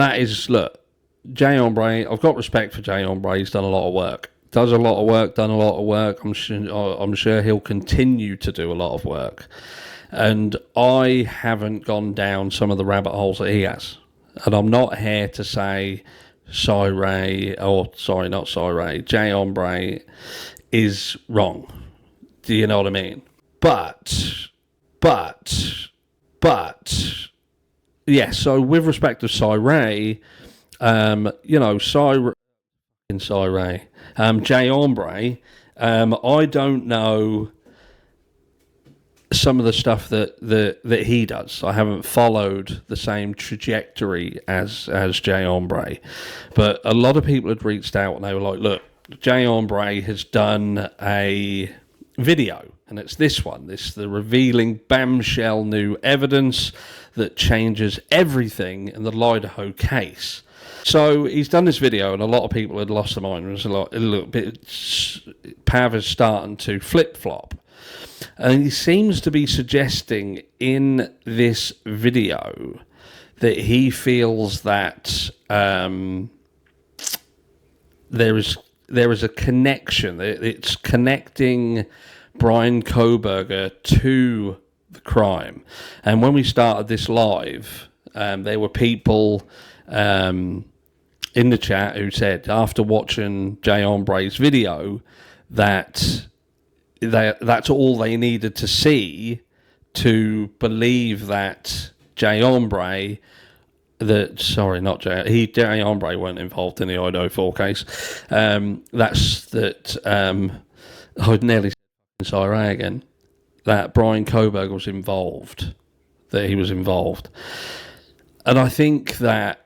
That is, look, Jay Ombre, I've got respect for Jay Ombre. He's done a lot of work. Does a lot of work, done a lot of work. I'm sure he'll continue to do a lot of work. And I haven't gone down some of the rabbit holes that he has. And I'm not here to say Jay Ombre is wrong. Do you know what I mean? But, yeah, so with respect to Ray, Jay Ombre, I don't know some of the stuff that he does. I haven't followed the same trajectory as Jay Ombre, but a lot of people had reached out and they were like, "Look, Jay Ombre has done a video, and it's this one, the revealing bombshell new evidence that changes everything in the Idaho case." So he's done this video, and a lot of people had lost their mind. There's a little bit. Pav is starting to flip flop, and he seems to be suggesting in this video that he feels that there is a connection. It's connecting Bryan Kohberger to the crime. And when we started this live, there were people in the chat who said, after watching Jay Ombre's video, that that's all they needed to see to believe that Jay Ombre, Jay Ombre weren't involved in the Idaho 4 case. I'd nearly said Ray again. That Bryan Kohberger was involved. That he was involved. And I think that,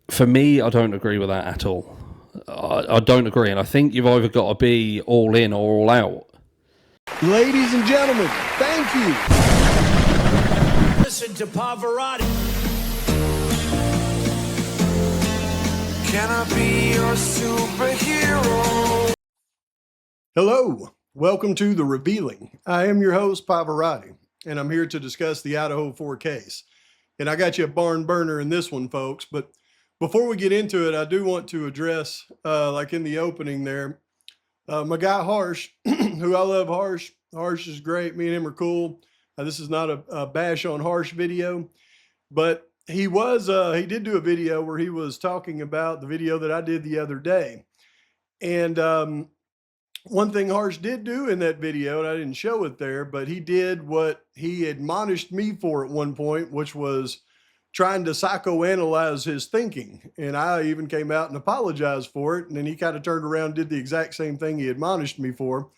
for me, I don't agree with that at all. I don't agree, and I think you've either got to be all in or all out. Ladies and gentlemen, thank you. Listen to Pavarotti. Can I be your superhero? Hello, welcome to The Revealing. I am your host, Pavarotti, and I'm here to discuss the Idaho 4 case. And I got you a barn burner in this one, folks, but before we get into it, I do want to address, like in the opening there, my guy Harsh, who I love. Harsh is great. Me and him are cool. This is not a bash on Harsh video, but he did do a video where he was talking about the video that I did the other day. And one thing Harsh did do in that video, and I didn't show it there, but he did what he admonished me for at one point, which was trying to psychoanalyze his thinking. And I even came out and apologized for it. And then he kind of turned around and did the exact same thing he admonished me for,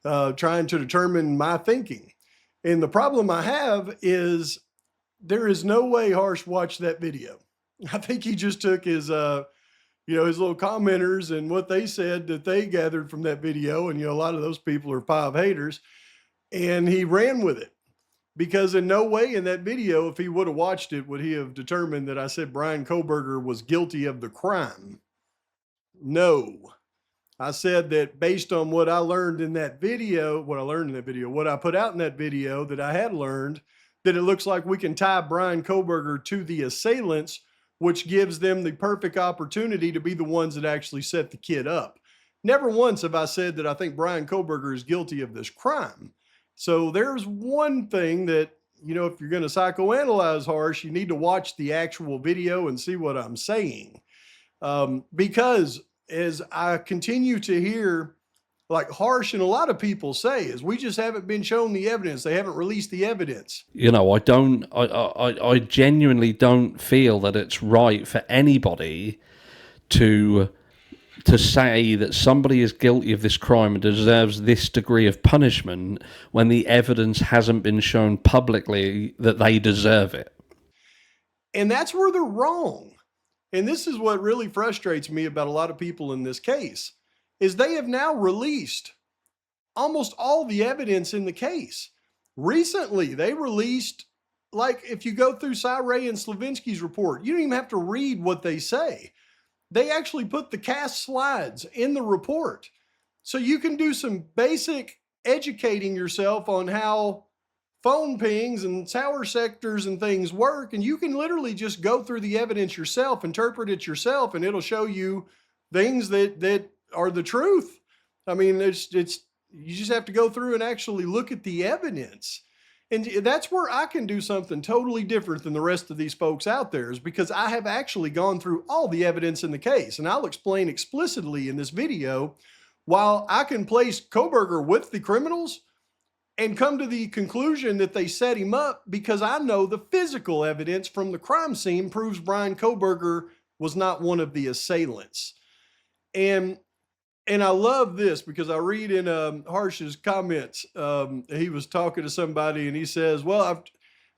trying to determine my thinking. And the problem I have is there is no way Harsh watched that video. I think he just took his little commenters and what they said that they gathered from that video. And, a lot of those people are Pav haters, and he ran with it. Because in no way in that video, if he would have watched it, would he have determined that I said Bryan Kohberger was guilty of the crime. No. I said that based on what I learned in that video, what I put out in that video, that I had learned that it looks like we can tie Bryan Kohberger to the assailants, which gives them the perfect opportunity to be the ones that actually set the kid up. Never once have I said that I think Bryan Kohberger is guilty of this crime. So there's one thing that, if you're going to psychoanalyze Harsh, you need to watch the actual video and see what I'm saying. Because as I continue to hear, like Harsh and a lot of people say, is we just haven't been shown the evidence. They haven't released the evidence. I genuinely don't feel that it's right for anybody to say that somebody is guilty of this crime and deserves this degree of punishment when the evidence hasn't been shown publicly that they deserve it. And that's where they're wrong. And this is what really frustrates me about a lot of people in this case, is they have now released almost all the evidence in the case. Recently, they released, like if you go through Ray and Slavinsky's report, you don't even have to read what they say. They actually put the cast slides in the report. So you can do some basic educating yourself on how phone pings and tower sectors and things work, and you can literally just go through the evidence yourself, interpret it yourself, and it'll show you things that are the truth. I mean, it's you just have to go through and actually look at the evidence. And that's where I can do something totally different than the rest of these folks out there, is because I have actually gone through all the evidence in the case. And I'll explain explicitly in this video, while I can place Kohberger with the criminals and come to the conclusion that they set him up, because I know the physical evidence from the crime scene proves Bryan Kohberger was not one of the assailants. And I love this because I read in Harsh's comments, he was talking to somebody and he says, well,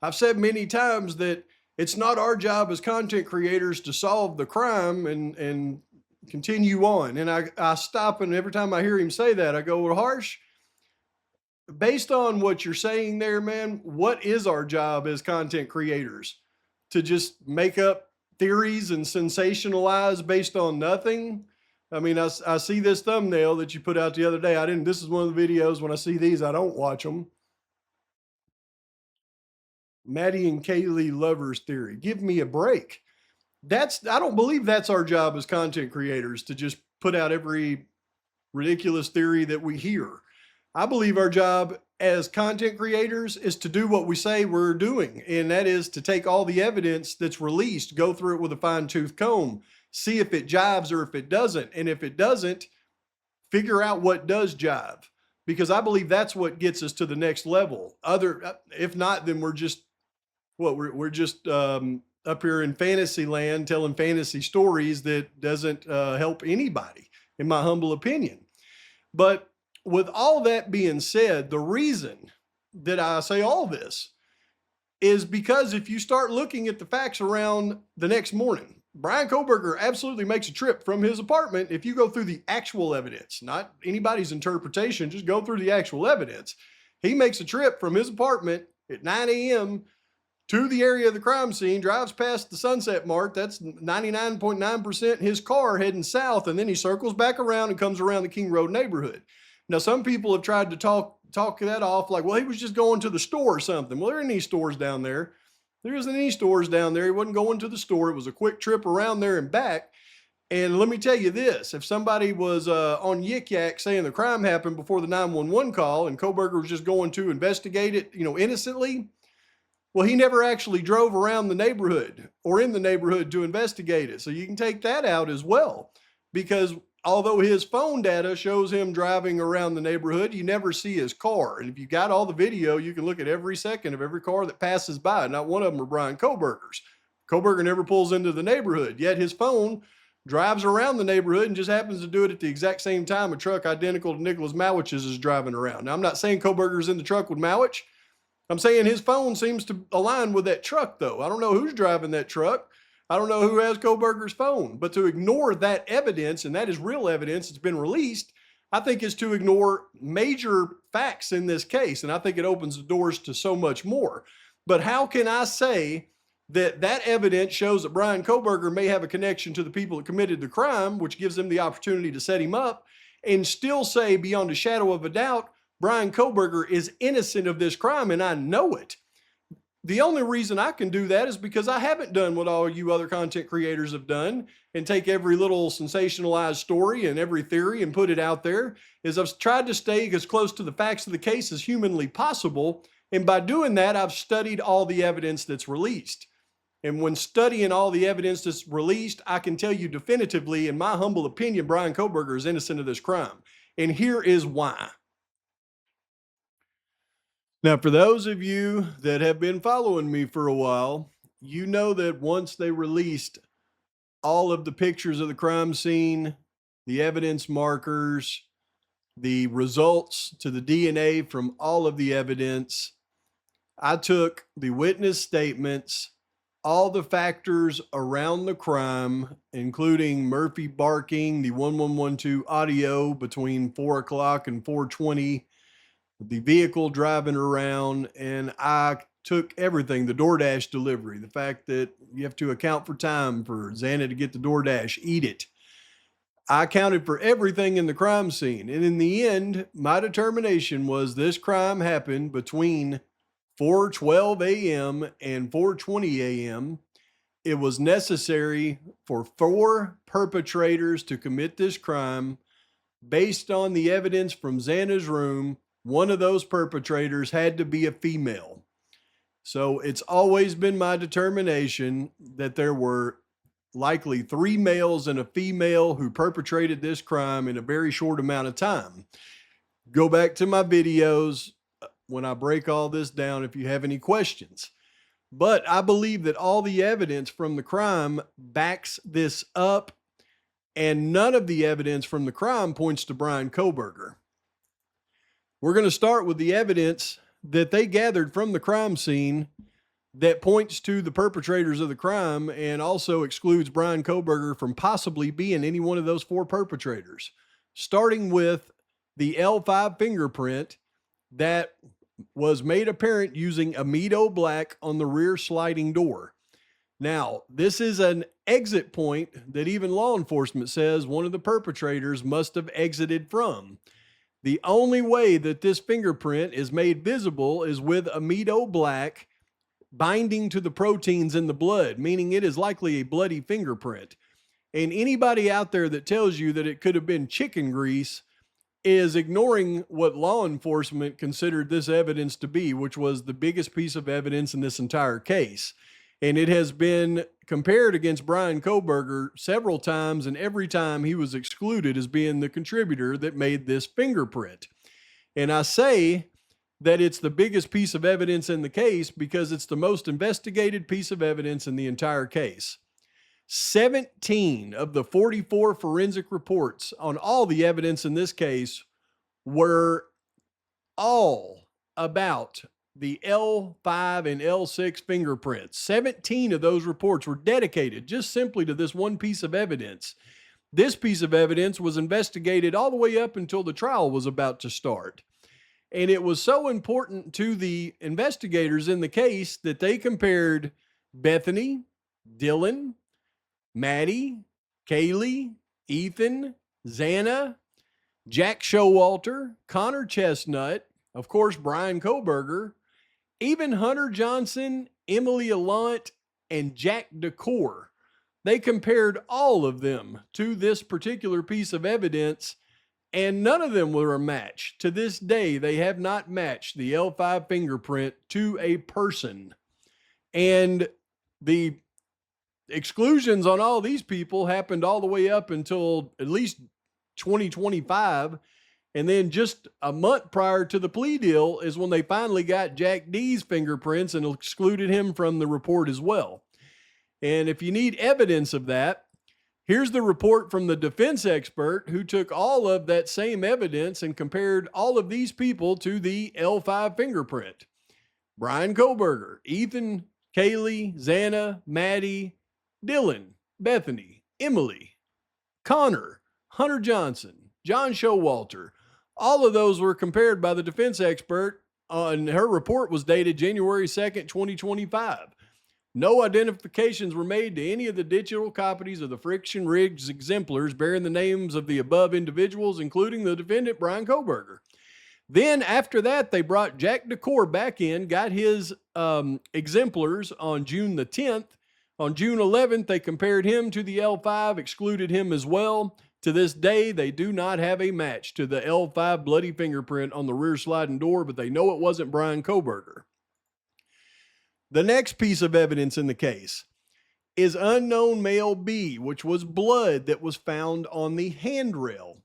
I've said many times that it's not our job as content creators to solve the crime and continue on. And I stop, and every time I hear him say that, I go, well, Harsh, based on what you're saying there, man, what is our job as content creators? To just make up theories and sensationalize based on nothing? I mean, I see this thumbnail that you put out the other day. This is one of the videos, when I see these, I don't watch them. Maddie and Kaylee lovers theory. Give me a break. I don't believe that's our job as content creators, to just put out every ridiculous theory that we hear. I believe our job as content creators is to do what we say we're doing, and that is to take all the evidence that's released, go through it with a fine-tooth comb, see if it jives or if it doesn't. And if it doesn't, figure out what does jive, because I believe that's what gets us to the next level. If not, then we're just up here in fantasy land telling fantasy stories that doesn't help anybody, in my humble opinion. But with all that being said, the reason that I say all this is because if you start looking at the facts around the next morning, Bryan Kohberger absolutely makes a trip from his apartment. If you go through the actual evidence, not anybody's interpretation, just go through the actual evidence. He makes a trip from his apartment at 9 a.m. to the area of the crime scene, drives past the sunset mark. That's 99.9% his car heading south. And then he circles back around and comes around the King Road neighborhood. Now, some people have tried to talk that off like, well, he was just going to the store or something. Well, there aren't any stores down there. There isn't any stores down there. He wasn't going to the store. It was a quick trip around there and back. And let me tell you this, if somebody was on Yik Yak saying the crime happened before the 911 call and Kohberger was just going to investigate it, innocently, well, he never actually drove around the neighborhood or in the neighborhood to investigate it. So you can take that out as well, because although his phone data shows him driving around the neighborhood, you never see his car. And if you got all the video, you can look at every second of every car that passes by. Not one of them are Bryan Kohberger's. Kohberger never pulls into the neighborhood, yet his phone drives around the neighborhood and just happens to do it at the exact same time a truck identical to Nicholas Mawich's is driving around. Now, I'm not saying Kohberger's in the truck with Mawich. I'm saying his phone seems to align with that truck, though. I don't know who's driving that truck. I don't know who has Kohberger's phone, but to ignore that evidence, and that is real evidence, it's been released, I think is to ignore major facts in this case. And I think it opens the doors to so much more. But how can I say that evidence shows that Bryan Kohberger may have a connection to the people that committed the crime, which gives them the opportunity to set him up, and still say beyond a shadow of a doubt, Bryan Kohberger is innocent of this crime, and I know it? The only reason I can do that is because I haven't done what all you other content creators have done and take every little sensationalized story and every theory and put it out there. Is I've tried to stay as close to the facts of the case as humanly possible. And by doing that, I've studied all the evidence that's released. And when studying all the evidence that's released, I can tell you definitively, in my humble opinion, Bryan Kohberger is innocent of this crime. And here is why. Now, for those of you that have been following me for a while, you know that once they released all of the pictures of the crime scene, the evidence markers, the results to the DNA from all of the evidence, I took the witness statements, all the factors around the crime, including Murphy barking, the 1112 audio between 4 o'clock and 4:20, the vehicle driving around, and I took everything, the DoorDash delivery, the fact that you have to account for time for Xana to get the DoorDash, eat it. I accounted for everything in the crime scene. And in the end, my determination was this crime happened between 4:12 a.m. and 4:20 a.m., it was necessary for 4 perpetrators to commit this crime. Based on the evidence from Xana's room, one of those perpetrators had to be a female. So it's always been my determination that there were likely 3 males and a female who perpetrated this crime in a very short amount of time. Go back to my videos when I break all this down if you have any questions. But I believe that all the evidence from the crime backs this up, and none of the evidence from the crime points to Bryan Kohberger. We're going to start with the evidence that they gathered from the crime scene that points to the perpetrators of the crime and also excludes Bryan Kohberger from possibly being any one of those 4 perpetrators, starting with the L5 fingerprint that was made apparent using Amido black on the rear sliding door. Now, this is an exit point that even law enforcement says one of the perpetrators must have exited from. The only way that this fingerprint is made visible is with Amido black binding to the proteins in the blood, meaning it is likely a bloody fingerprint. And anybody out there that tells you that it could have been chicken grease is ignoring what law enforcement considered this evidence to be, which was the biggest piece of evidence in this entire case. And it has been compared against Bryan Kohberger several times, and every time he was excluded as being the contributor that made this fingerprint. And I say that it's the biggest piece of evidence in the case because it's the most investigated piece of evidence in the entire case. 17 of the 44 forensic reports on all the evidence in this case were all about the L5 and L6 fingerprints. 17 of those reports were dedicated just simply to this one piece of evidence. This piece of evidence was investigated all the way up until the trial was about to start. And it was so important to the investigators in the case that they compared Bethany, Dylan, Maddie, Kaylee, Ethan, Xana, Jack Showalter, Connor Chestnut, of course, Bryan Kohberger, even Hunter Johnson, Emily Allant, and Jack Decor. They compared all of them to this particular piece of evidence, and none of them were a match. To this day, they have not matched the L5 fingerprint to a person. And the exclusions on all these people happened all the way up until at least 2025. And then just a month prior to the plea deal is when they finally got Jack D's fingerprints and excluded him from the report as well. And if you need evidence of that, here's the report from the defense expert who took all of that same evidence and compared all of these people to the L5 fingerprint. Bryan Kohberger, Ethan, Kaylee, Xana, Maddie, Dylan, Bethany, Emily, Connor, Hunter Johnson, John Showalter. All of those were compared by the defense expert, and her report was dated January 2nd, 2025. No identifications were made to any of the digital copies of the friction rigged exemplars bearing the names of the above individuals, including the defendant, Bryan Kohberger. Then after that, they brought Jack Decor back in, got his exemplars on June the 10th. On June 11th, they compared him to the L5, excluded him as well. To this day, they do not have a match to the L5 bloody fingerprint on the rear sliding door, but they know it wasn't Bryan Kohberger. The next piece of evidence in the case is unknown male B, which was blood that was found on the handrail.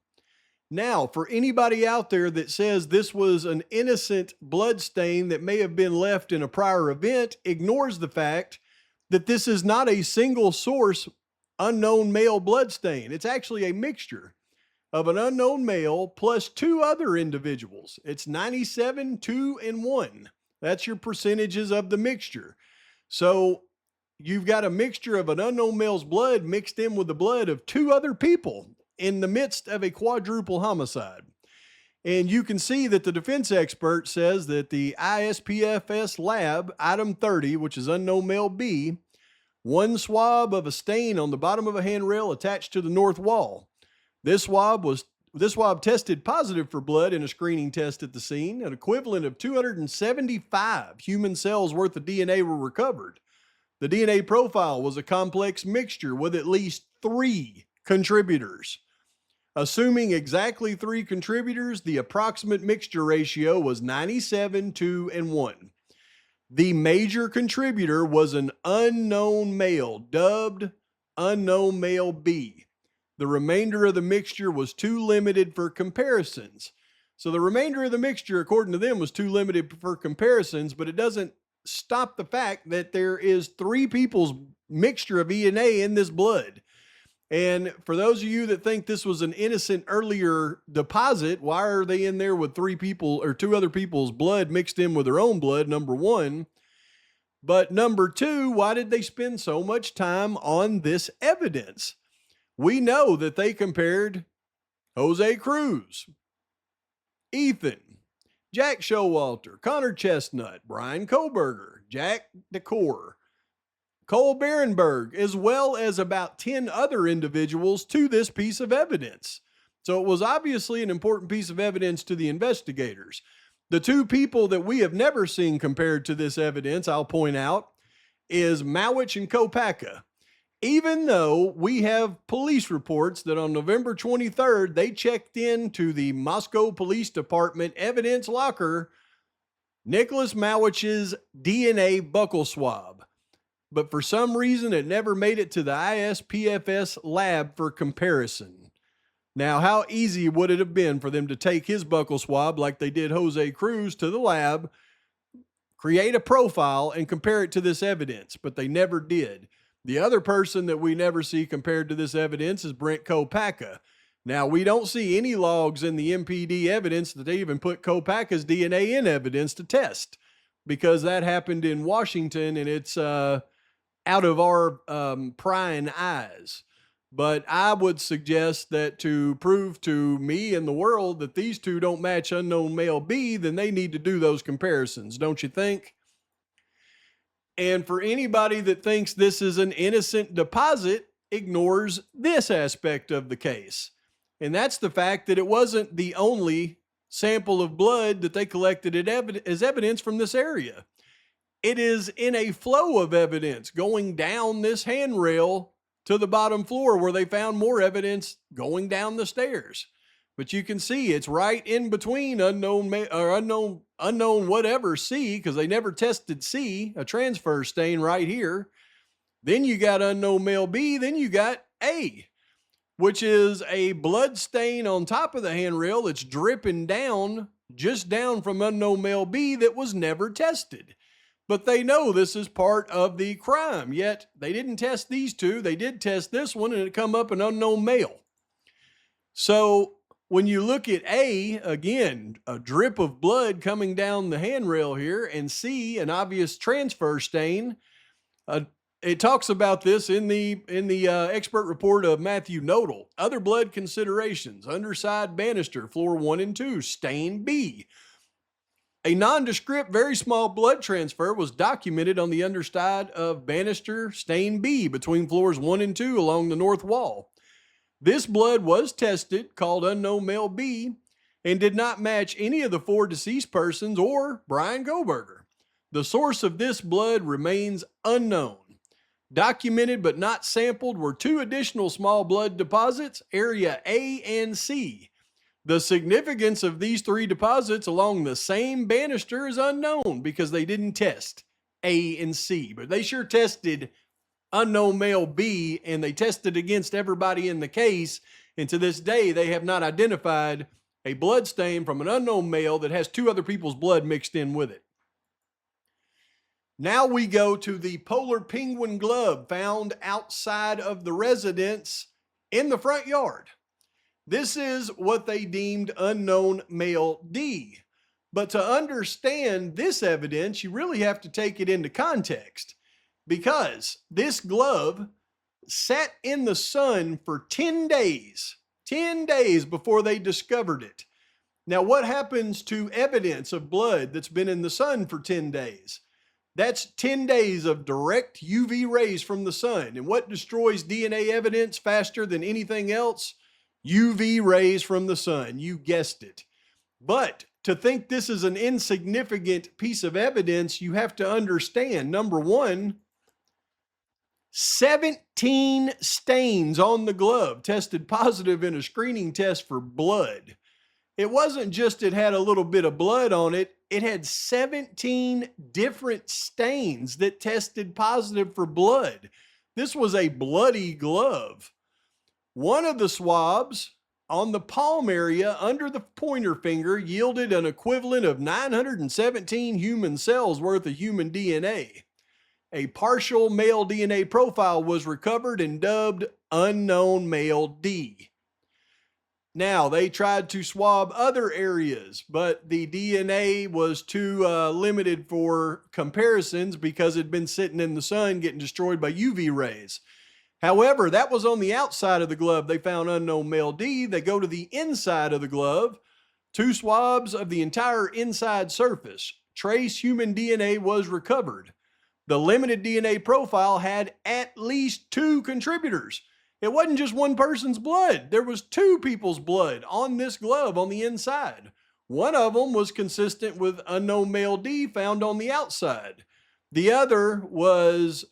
Now, for anybody out there that says this was an innocent blood stain that may have been left in a prior event, ignores the fact that this is not a single source unknown male blood stain. It's actually a mixture of an unknown male plus 2 other individuals. It's 97, 2, and 1. That's your percentages of the mixture. So you've got a mixture of an unknown male's blood mixed in with the blood of 2 other people in the midst of a quadruple homicide. And you can see that the defense expert says that the ISPFS lab, item 30, which is unknown male B, 1 swab of a stain on the bottom of a handrail attached to the north wall. This swab was This swab tested positive for blood in a screening test at the scene. An equivalent of 275 human cells worth of DNA were recovered. The DNA profile was a complex mixture with at least 3 contributors. Assuming exactly 3 contributors, the approximate mixture ratio was 97:2:1. The major contributor was an unknown male, dubbed unknown male B. The remainder of the mixture was too limited for comparisons. So the remainder of the mixture, according to them, was too limited for comparisons, but it doesn't stop the fact that there is 3 people's mixture of DNA in this blood. And for those of you that think this was an innocent earlier deposit, why are they in there with 3 people or 2 other people's blood mixed in with their own blood, number one? But number two, why did they spend so much time on this evidence? We know that they compared Jose Cruz, Ethan, Jack Showalter, Connor Chestnut, Bryan Kohberger, Jack Decor, Cole Berenberg, as well as about 10 other individuals to this piece of evidence. So it was obviously an important piece of evidence to the investigators. The 2 people that we have never seen compared to this evidence, I'll point out, is Mowich and Kopaka. Even though we have police reports that on November 23rd, they checked into the Moscow Police Department evidence locker Nicholas Mowich's DNA buccal swab. But for some reason, it never made it to the ISPFS lab for comparison. Now, how easy would it have been for them to take his buccal swab like they did Jose Cruz to the lab, create a profile, and compare it to this evidence? But they never did. The other person that we never see compared to this evidence is Brent Kopaka. Now, we don't see any logs in the MPD evidence that they even put Kopaka's DNA in evidence to test, because that happened in Washington and it's out of our prying eyes. But I would suggest that to prove to me and the world that these 2 don't match unknown male B, then they need to do those comparisons, don't you think? And for anybody that thinks this is an innocent deposit, ignores this aspect of the case. And that's the fact that it wasn't the only sample of blood that they collected as evidence from this area. It is in a flow of evidence going down this handrail to the bottom floor where they found more evidence going down the stairs. But you can see it's right in between unknown whatever C, because they never tested C, a transfer stain right here. Then you got unknown male B, then you got A, which is a blood stain on top of the handrail that's dripping down, just down from unknown male B that was never tested. But they know this is part of the crime, yet they didn't test these 2. They did test this one, and it come up an unknown male. So when you look at A, again, a drip of blood coming down the handrail here, and C, an obvious transfer stain, it talks about this in the expert report of Matthew Nodal. Other blood considerations: underside banister, floor 1 and 2, stain B. A nondescript, very small blood transfer was documented on the underside of banister, stain B, between floors 1 and 2 along the north wall. This blood was tested, called unknown male B, and did not match any of the 4 deceased persons or Bryan Kohberger. The source of this blood remains unknown. Documented but not sampled were 2 additional small blood deposits, area A and C. The significance of these 3 deposits along the same banister is unknown because they didn't test A and C, but they sure tested unknown male B, and they tested against everybody in the case. And to this day, they have not identified a blood stain from an unknown male that has 2 other people's blood mixed in with it. Now we go to the polar penguin glove found outside of the residence in the front yard. This is what they deemed unknown male D. But to understand this evidence, you really have to take it into context, because this glove sat in the sun for 10 days before they discovered it. Now, what happens to evidence of blood that's been in the sun for 10 days? That's 10 days of direct UV rays from the sun. And what destroys DNA evidence faster than anything else? UV rays from the sun. You guessed it. But to think this is an insignificant piece of evidence, you have to understand, number one, 17 stains on the glove tested positive in a screening test for blood. It wasn't just it had a little bit of blood on it. It had 17 different stains that tested positive for blood. This was a bloody glove. One of the swabs on the palm area under the pointer finger yielded an equivalent of 917 human cells worth of human DNA. A partial male DNA profile was recovered and dubbed unknown male D. Now, they tried to swab other areas, but the DNA was too limited for comparisons because it had been sitting in the sun getting destroyed by UV rays. However, that was on the outside of the glove. They found unknown male D. They go to the inside of the glove. 2 swabs of the entire inside surface. Trace human DNA was recovered. The limited DNA profile had at least 2 contributors. It wasn't just one person's blood. There was 2 people's blood on this glove on the inside. One of them was consistent with unknown male D found on the outside. The other was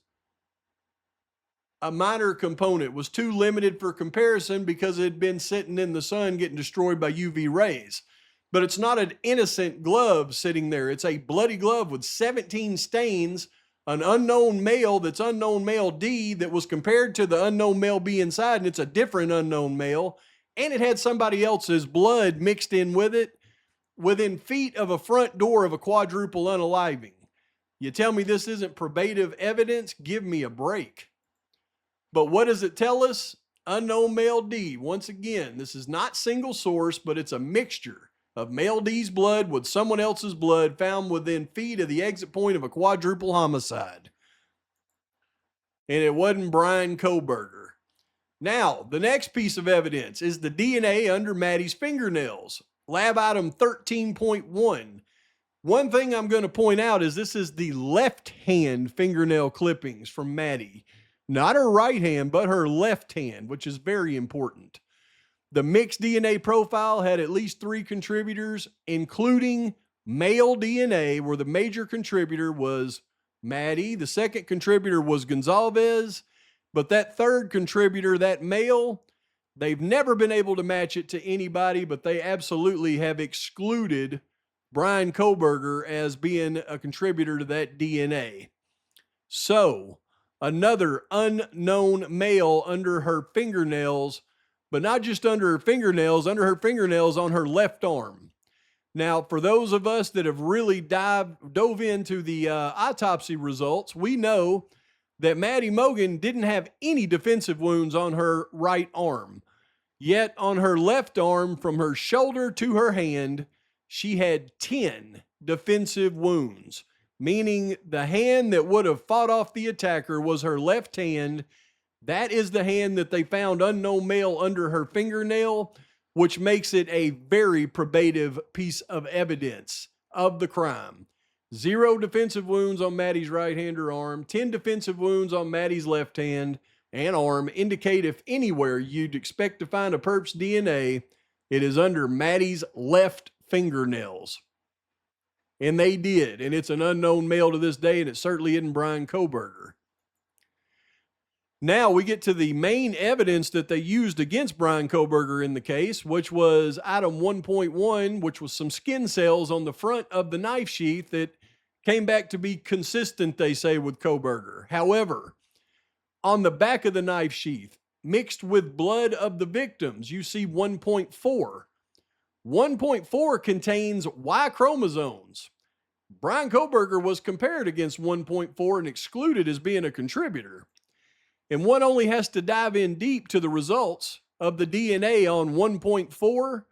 a minor component, was too limited for comparison because it had been sitting in the sun getting destroyed by UV rays. But it's not an innocent glove sitting there. It's a bloody glove with 17 stains, an unknown male that's unknown male D that was compared to the unknown male B inside, and it's a different unknown male, and it had somebody else's blood mixed in with it within feet of a front door of a quadruple unaliving. You tell me this isn't probative evidence? Give me a break. But what does it tell us? Unknown male D. Once again, this is not single source, but it's a mixture of male D's blood with someone else's blood found within feet of the exit point of a quadruple homicide. And it wasn't Bryan Kohberger. Now, the next piece of evidence is the DNA under Maddie's fingernails. Lab item 13.1. One thing I'm going to point out is this is the left hand fingernail clippings from Maddie. Not her right hand, but her left hand, which is very important. The mixed DNA profile had at least 3 contributors, including male DNA, where the major contributor was Maddie. The second contributor was Gonzalez. But that third contributor, that male, they've never been able to match it to anybody, but they absolutely have excluded Bryan Kohberger as being a contributor to that DNA. So, another unknown male under her fingernails, but not just under her fingernails on her left arm. Now, for those of us that have really dove into the autopsy results, we know that Maddie Mogen didn't have any defensive wounds on her right arm. Yet on her left arm, from her shoulder to her hand, she had 10 defensive wounds, meaning the hand that would have fought off the attacker was her left hand. That is the hand that they found unknown male under her fingernail, which makes it a very probative piece of evidence of the crime. 0 defensive wounds on Maddie's right hand or arm, 10 defensive wounds on Maddie's left hand and arm indicate if anywhere you'd expect to find a perp's DNA, it is under Maddie's left fingernails. And they did, and it's an unknown male to this day, and it certainly isn't Bryan Kohberger. Now we get to the main evidence that they used against Bryan Kohberger in the case, which was item 1.1, which was some skin cells on the front of the knife sheath that came back to be consistent, they say, with Kohberger. However, on the back of the knife sheath, mixed with blood of the victims, you see 1.4. 1.4 contains Y chromosomes. Bryan Kohberger was compared against 1.4 and excluded as being a contributor. And one only has to dive in deep to the results of the DNA on 1.4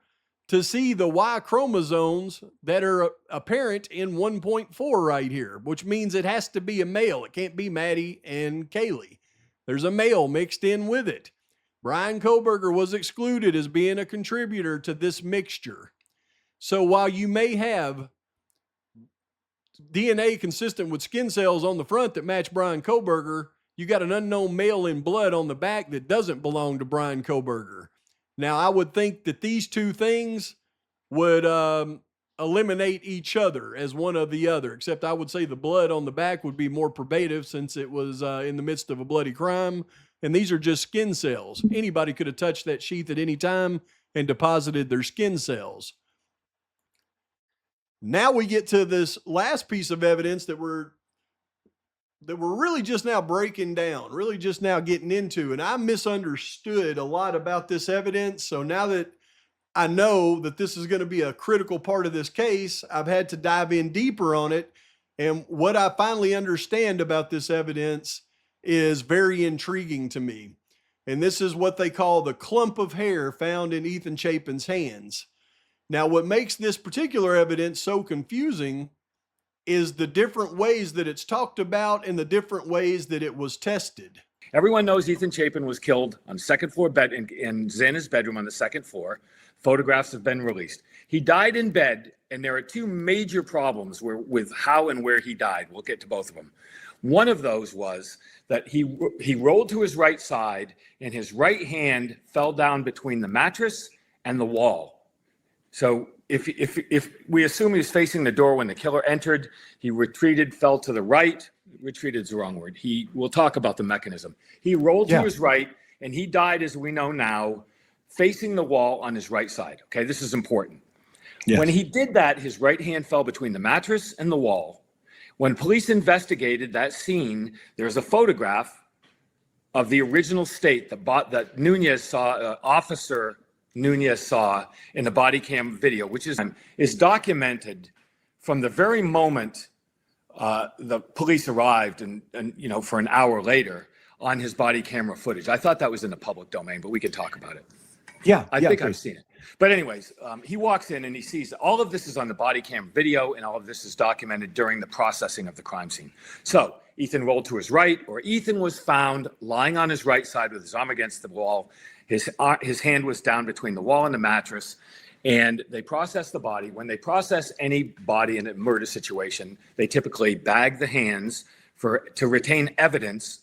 to see the Y chromosomes that are apparent in 1.4 right here, which means it has to be a male. It can't be Maddie and Kaylee. There's a male mixed in with it. Bryan Kohberger was excluded as being a contributor to this mixture. So while you may have DNA consistent with skin cells on the front that match Bryan Kohberger, you got an unknown male in blood on the back that doesn't belong to Bryan Kohberger. Now, I would think that these two things would eliminate each other as one of the other, except I would say the blood on the back would be more probative since it was in the midst of a bloody crime. And these are just skin cells. Anybody could have touched that sheath at any time and deposited their skin cells. Now we get to this last piece of evidence that we're really just now breaking down, really just now getting into. And I misunderstood a lot about this evidence. So now that I know that this is going to be a critical part of this case, I've had to dive in deeper on it. And what I finally understand about this evidence is very intriguing to me. And this is what they call the clump of hair found in Ethan Chapin's hands. Now, what makes this particular evidence so confusing is the different ways that it's talked about and the different ways that it was tested. Everyone knows Ethan Chapin was killed on the second floor bed in Xana's bedroom on the second floor. Photographs have been released. He died in bed, and there are two major problems with how and where he died. We'll get to both of them. One of those was that he rolled to his right side, and his right hand fell down between the mattress and the wall. So if we assume he was facing the door when the killer entered, he retreated, fell to the right. Retreated is the wrong word. We'll talk about the mechanism. He rolled to his right, and he died, as we know now, facing the wall on his right side. Okay, this is important. Yes. When he did that, his right hand fell between the mattress and the wall. When police investigated that scene, there's a photograph of the original state that Nunez saw, Officer Nunez saw in the body cam video, which is documented from the very moment the police arrived and for an hour later on his body camera footage. I thought that was in the public domain, but we could talk about it. I think I've seen it. But anyways, he walks in and he sees all of this is on the body cam video, and all of this is documented during the processing of the crime scene. So Ethan rolled to his right, or Ethan was found lying on his right side with his arm against the wall. His hand was down between the wall and the mattress, and they process the body. When they process any body in a murder situation, they typically bag the hands to retain evidence,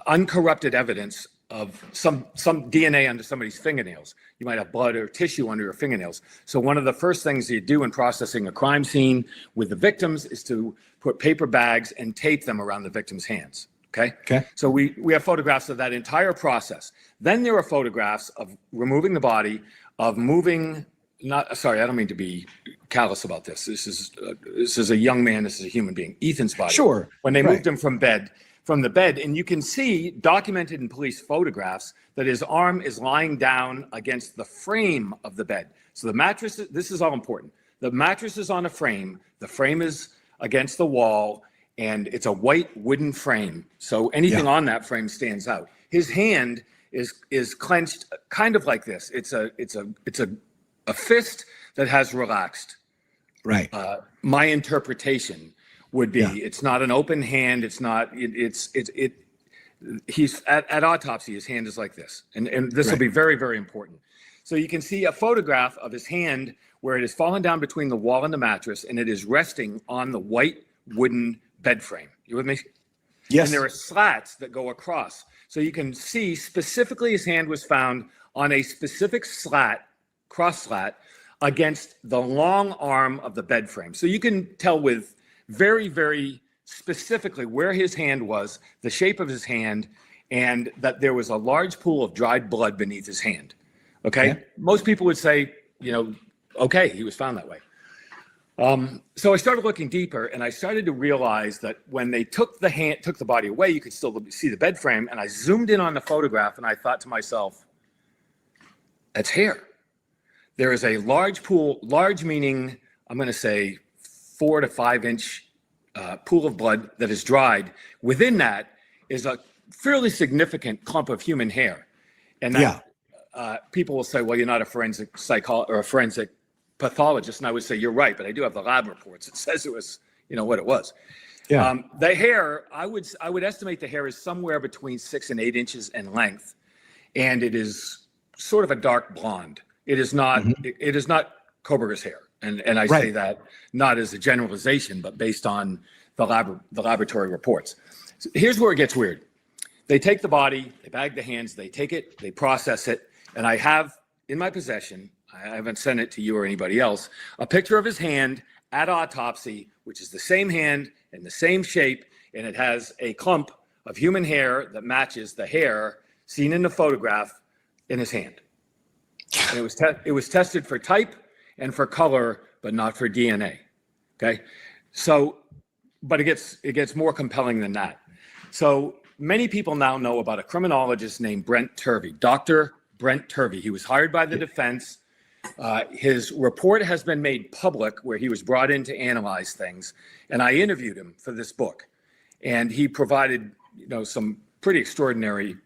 uncorrupted evidence of some DNA under somebody's fingernails. You might have blood or tissue under your fingernails. So one of the first things you do in processing a crime scene with the victims is to put paper bags and tape them around the victim's hands. Okay. So we have photographs of that entire process. Then there are photographs of removing the body, of moving. Sorry, I don't mean to be callous about this. This is a young man. This is a human being. Ethan's body. Sure. When they moved him from the bed, and you can see documented in police photographs that his arm is lying down against the frame of the bed. So the mattress, this is all important. The mattress is on a frame. The frame is against the wall, and it's a white wooden frame. So anything on that frame stands out. His hand is clenched kind of like this. It's a fist that has relaxed. Right. My interpretation would be it's not an open hand. It's not. He's at autopsy. His hand is like this, and this will be very, very important. So you can see a photograph of his hand where it has fallen down between the wall and the mattress, and it is resting on the white wooden bed frame. You with me? Yes. And there are slats that go across, so you can see specifically his hand was found on a specific cross slat, against the long arm of the bed frame. So you can tell with very, very specifically where his hand was, the shape of his hand, and that there was a large pool of dried blood beneath his hand. Okay. Most people would say, okay, he was found that way. So I started looking deeper, and I started to realize that when they took the body away, you could still see the bed frame. And I zoomed in on the photograph, and I thought to myself, that's hair. There is a large pool, large meaning, I'm going to say 4 to 5 inch pool of blood that is dried. Within that is a fairly significant clump of human hair. And that, people will say, well, you're not a forensic psychologist or a forensic pathologist. And I would say, you're right, but I do have the lab reports. It says it was, what it was. The hair, I would estimate the hair is somewhere between 6 and 8 inches in length. And it is sort of a dark blonde. It is not. It is not Kohberger's hair, and I say that not as a generalization, but based on the laboratory reports. So here's where it gets weird. They take the body, they bag the hands, they take it, they process it, and I have in my possession, I haven't sent it to you or anybody else, a picture of his hand at autopsy, which is the same hand and the same shape, and it has a clump of human hair that matches the hair seen in the photograph in his hand. And it was tested for type and for color, but not for DNA. Okay, so, but it gets more compelling than that. So many people now know about a criminologist named Brent Turvey, Dr. Brent Turvey. He was hired by the defense. His report has been made public, where he was brought in to analyze things, and I interviewed him for this book, and he provided, some pretty extraordinary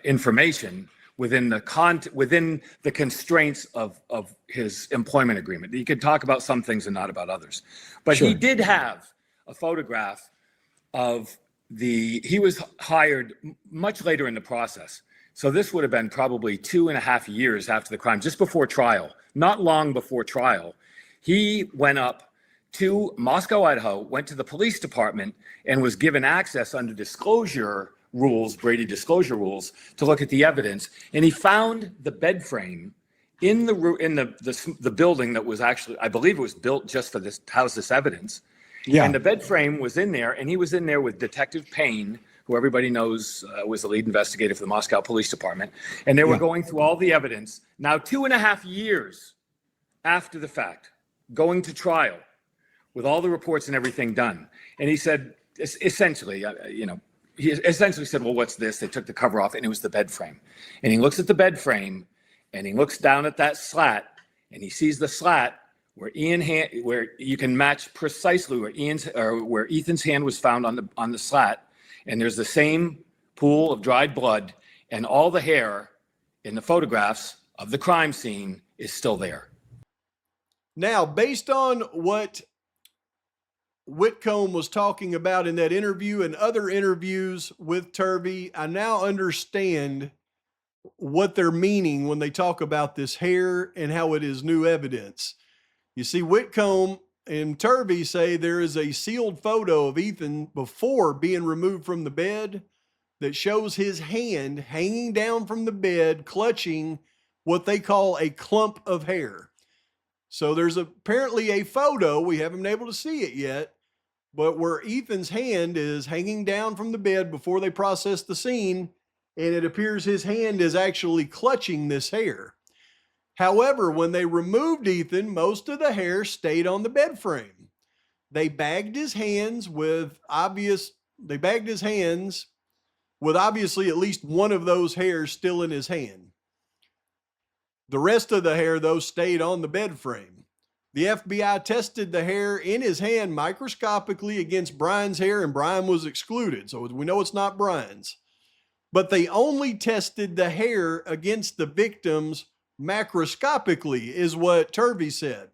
information within the constraints of his employment agreement. He could talk about some things and not about others, but He did have a photograph of he was hired much later in the process. So this would have been probably 2.5 years after the crime, just before trial, not long before trial. He went up to Moscow, Idaho, went to the police department, and was given access under disclosure rules, Brady disclosure rules, to look at the evidence. And he found the bed frame in the building that was actually, I believe it was built just for this, to house this evidence. Yeah. And the bed frame was in there, and he was in there with Detective Payne, who everybody knows was the lead investigator for the Moscow Police Department. And they were going through all the evidence. Now, 2.5 years after the fact, going to trial with all the reports and everything done. And he said, essentially, he essentially said, well, what's this? They took the cover off, and it was the bed frame. And he looks at the bed frame, and he looks down at that slat, and he sees the slat where you can match precisely where Ethan's hand was found on the slat. And there's the same pool of dried blood, and all the hair in the photographs of the crime scene is still there. Now, based on what Whitcomb was talking about in that interview and other interviews with Turvey, I now understand what they're meaning when they talk about this hair and how it is new evidence. You see, Whitcomb and Turvey say there is a sealed photo of Ethan before being removed from the bed that shows his hand hanging down from the bed, clutching what they call a clump of hair. So there's apparently a photo, we haven't been able to see it yet, but where Ethan's hand is hanging down from the bed before they process the scene, and it appears his hand is actually clutching this hair. However, when they removed Ethan, most of the hair stayed on the bed frame. They bagged his hands with obviously at least one of those hairs still in his hand. The rest of the hair, though, stayed on the bed frame. The FBI tested the hair in his hand microscopically against Bryan's hair, and Bryan was excluded, so we know it's not Bryan's. But they only tested the hair against the victim's macroscopically, is what Turvey said.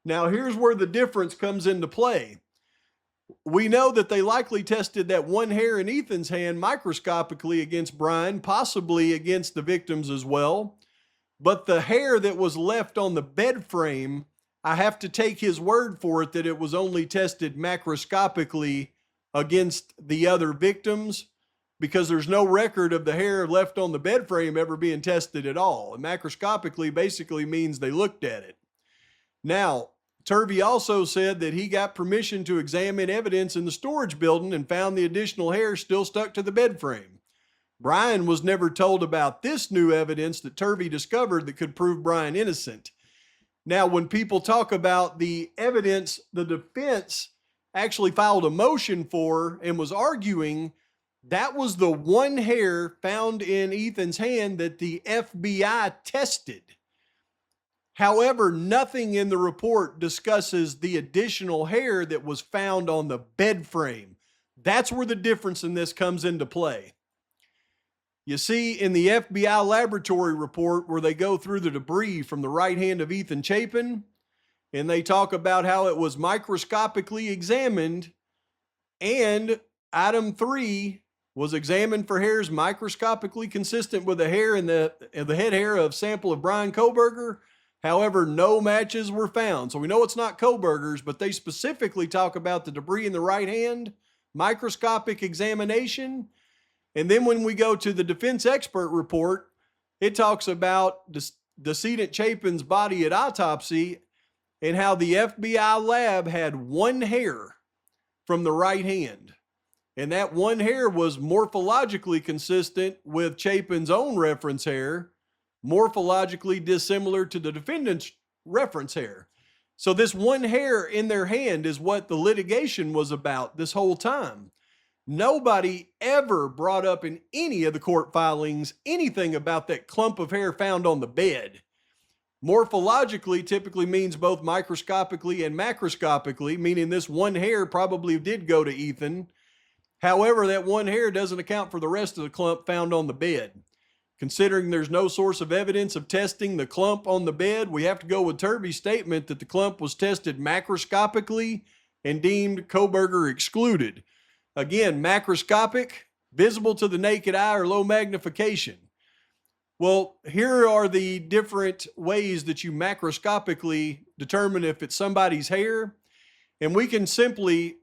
Now, here's where the difference comes into play. We know that they likely tested that one hair in Ethan's hand microscopically against Bryan, possibly against the victims as well. But the hair that was left on the bed frame, I have to take his word for it that it was only tested macroscopically against the other victims, because there's no record of the hair left on the bed frame ever being tested at all. And macroscopically basically means they looked at it. Now, Turvey also said that he got permission to examine evidence in the storage building and found the additional hair still stuck to the bed frame. Bryan was never told about this new evidence that Turvey discovered that could prove Bryan innocent. Now, when people talk about the evidence the defense actually filed a motion for and was arguing, that was the one hair found in Ethan's hand that the FBI tested. However, nothing in the report discusses the additional hair that was found on the bed frame. That's where the difference in this comes into play. You see, in the FBI laboratory report where they go through the debris from the right hand of Ethan Chapin, and they talk about how it was microscopically examined, and item 3 was examined for hairs microscopically consistent with the hair in the head hair of sample of Bryan Kohberger. However, no matches were found. So we know it's not Kohberger's, but they specifically talk about the debris in the right hand, microscopic examination. And then when we go to the defense expert report, it talks about decedent Chapin's body at autopsy and how the FBI lab had one hair from the right hand. And that one hair was morphologically consistent with Chapin's own reference hair, morphologically dissimilar to the defendant's reference hair. So this one hair in their hand is what the litigation was about this whole time. Nobody ever brought up in any of the court filings anything about that clump of hair found on the bed. Morphologically typically means both microscopically and macroscopically, meaning this one hair probably did go to Ethan. However, that one hair doesn't account for the rest of the clump found on the bed. Considering there's no source of evidence of testing the clump on the bed, we have to go with Turby's statement that the clump was tested macroscopically and deemed Kohberger excluded. Again, macroscopic, visible to the naked eye, or low magnification. Well, here are the different ways that you macroscopically determine if it's somebody's hair. And we can simply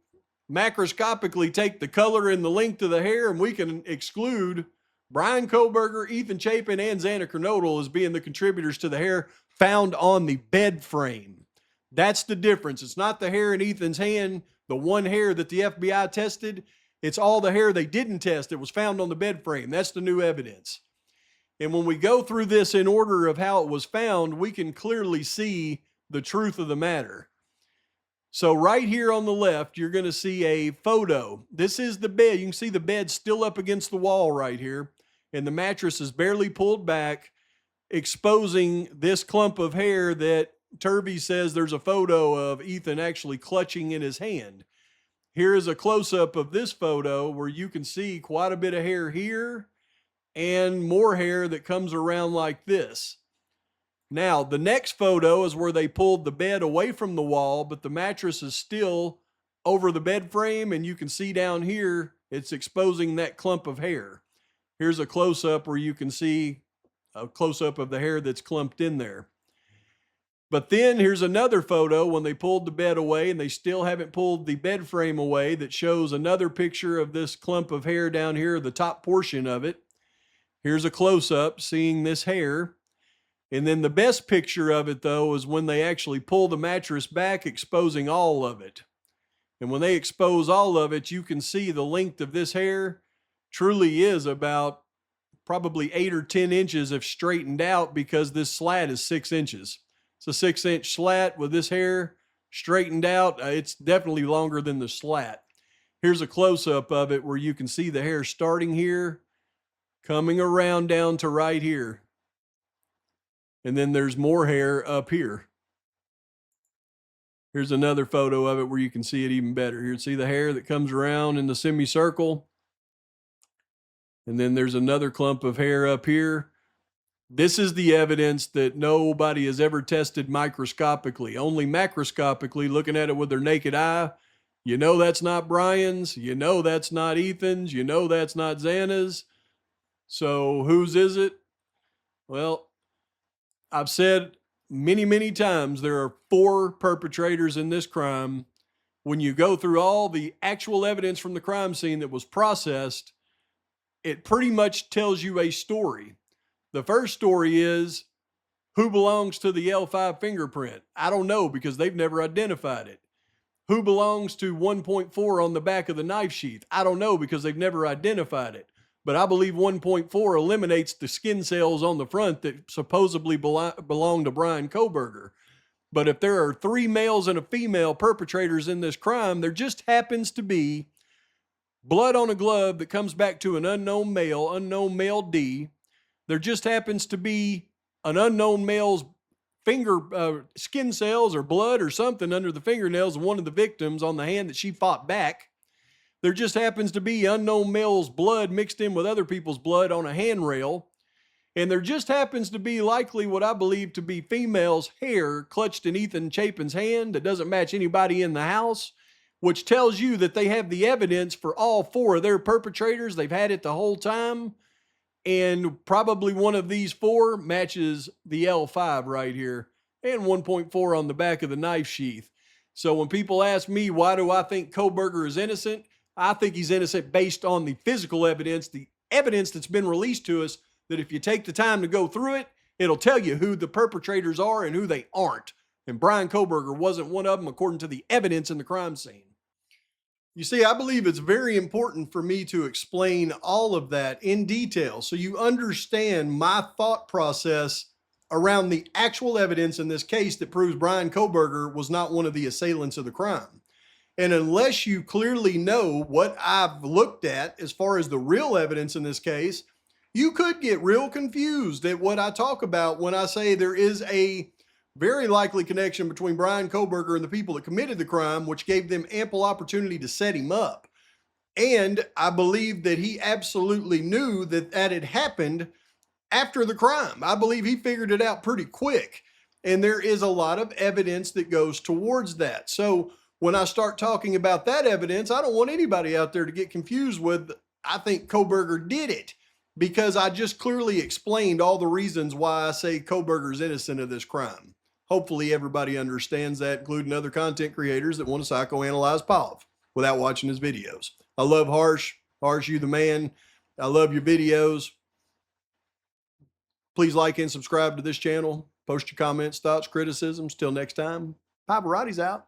macroscopically take the color and the length of the hair, and we can exclude Bryan Kohberger, Ethan Chapin, and Xana Kernodle as being the contributors to the hair found on the bed frame. That's the difference. It's not the hair in Ethan's hand, the one hair that the FBI tested. It's all the hair they didn't test that was found on the bed frame. That's the new evidence. And when we go through this in order of how it was found, we can clearly see the truth of the matter. So right here on the left, you're going to see a photo. This is the bed. You can see the bed still up against the wall right here, and the mattress is barely pulled back, exposing this clump of hair that Turby says there's a photo of Ethan actually clutching in his hand. Here is a close-up of this photo where you can see quite a bit of hair here and more hair that comes around like this. Now, the next photo is where they pulled the bed away from the wall, but the mattress is still over the bed frame, and you can see down here, it's exposing that clump of hair. Here's a close-up where you can see a close-up of the hair that's clumped in there. But then here's another photo when they pulled the bed away, and they still haven't pulled the bed frame away, that shows another picture of this clump of hair down here, the top portion of it. Here's a close-up seeing this hair. And then the best picture of it, though, is when they actually pull the mattress back, exposing all of it. And when they expose all of it, you can see the length of this hair truly is about probably 8 or 10 inches if straightened out, because this slat is 6 inches. It's a 6-inch slat with this hair straightened out. It's definitely longer than the slat. Here's a close-up of it where you can see the hair starting here, coming around down to right here. And then there's more hair up here. Here's another photo of it where you can see it even better. Here, see the hair that comes around in the semicircle. And then there's another clump of hair up here. This is the evidence that nobody has ever tested microscopically, only macroscopically, looking at it with their naked eye. You know that's not Bryan's. You know that's not Ethan's. You know that's not Xana's. So whose is it? Well, I've said many, many times there are 4 perpetrators in this crime. When you go through all the actual evidence from the crime scene that was processed, it pretty much tells you a story. The first story is, who belongs to the L5 fingerprint? I don't know, because they've never identified it. Who belongs to 1.4 on the back of the knife sheath? I don't know, because they've never identified it. But I believe 1.4 eliminates the skin cells on the front that supposedly belong to Bryan Kohberger. But if there are 3 males and a female perpetrators in this crime, there just happens to be blood on a glove that comes back to an unknown male D. There just happens to be an unknown male's skin cells or blood or something under the fingernails of one of the victims on the hand that she fought back. There just happens to be unknown male's blood mixed in with other people's blood on a handrail. And there just happens to be likely what I believe to be female's hair clutched in Ethan Chapin's hand that doesn't match anybody in the house, which tells you that they have the evidence for all 4 of their perpetrators. They've had it the whole time. And probably one of these 4 matches the L5 right here and 1.4 on the back of the knife sheath. So when people ask me, why do I think Kohberger is innocent? I think he's innocent based on the physical evidence, the evidence that's been released to us, that if you take the time to go through it It'll tell you who the perpetrators are and who they aren't. And Bryan Kohberger wasn't one of them according to the evidence in the crime scene. You see, I believe it's very important for me to explain all of that in detail so you understand my thought process around the actual evidence in this case that proves Bryan Kohberger was not one of the assailants of the crime. And unless you clearly know what I've looked at as far as the real evidence in this case, you could get real confused at what I talk about when I say there is a very likely connection between Bryan Kohberger and the people that committed the crime, which gave them ample opportunity to set him up. And I believe that he absolutely knew that that had happened after the crime. I believe he figured it out pretty quick. And there is a lot of evidence that goes towards that. So when I start talking about that evidence, I don't want anybody out there to get confused with, I think Kohberger did it, because I just clearly explained all the reasons why I say Kohberger's innocent of this crime. Hopefully everybody understands that, including other content creators that want to psychoanalyze Pav without watching his videos. I love Harsh. Harsh, you the man. I love your videos. Please like and subscribe to this channel. Post your comments, thoughts, criticisms. Till next time, Pavarotti's out.